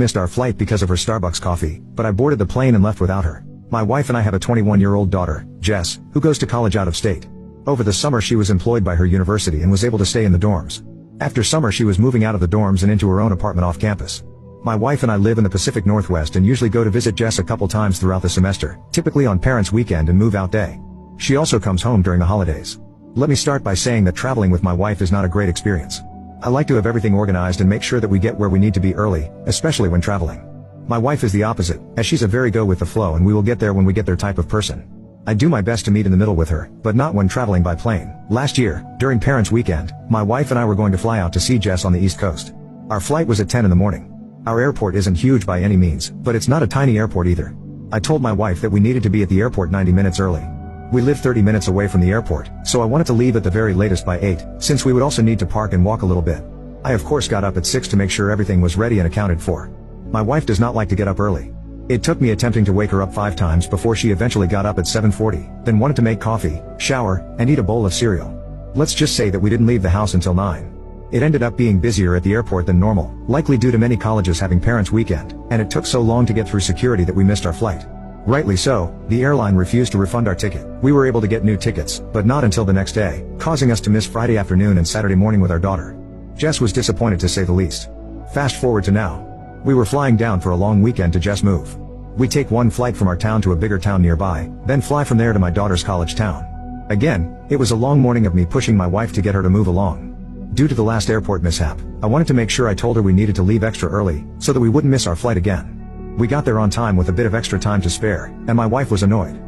missed our flight because of her Starbucks coffee, but I boarded the plane and left without her. My wife and I have a 21-year-old daughter, Jess, who goes to college out of state. Over the summer she was employed by her university and was able to stay in the dorms. After summer she was moving out of the dorms and into her own apartment off campus. My wife and I live in the Pacific Northwest and usually go to visit Jess a couple times throughout the semester, typically on parents' weekend and move-out day. She also comes home during the holidays. Let me start by saying that traveling with my wife is not a great experience. I like to have everything organized and make sure that we get where we need to be early, especially when traveling. My wife is the opposite, as she's a very go with the flow and we will get there when we get there type of person. I do my best to meet in the middle with her, but not when traveling by plane. Last year, during parents' weekend, my wife and I were going to fly out to see Jess on the East Coast. Our flight was at 10 in the morning. Our airport isn't huge by any means, but it's not a tiny airport either. I told my wife that we needed to be at the airport 90 minutes early. We live 30 minutes away from the airport, so I wanted to leave at the very latest by 8, since we would also need to park and walk a little bit. I of course got up at 6 to make sure everything was ready and accounted for. My wife does not like to get up early. It took me attempting to wake her up 5 times before she eventually got up at 7:40, then wanted to make coffee, shower, and eat a bowl of cereal. Let's just say that we didn't leave the house until 9. It ended up being busier at the airport than normal, likely due to many colleges having parents' weekend, and it took so long to get through security that we missed our flight. Rightly so, the airline refused to refund our ticket. We were able to get new tickets, but not until the next day, causing us to miss Friday afternoon and Saturday morning with our daughter. Jess was disappointed to say the least. Fast forward to now. We were flying down for a long weekend to Jess move. We take one flight from our town to a bigger town nearby, then fly from there to my daughter's college town. Again, it was a long morning of me pushing my wife to get her to move along. Due to the last airport mishap, I wanted to make sure I told her we needed to leave extra early, so that we wouldn't miss our flight again. We got there on time with a bit of extra time to spare, and my wife was annoyed.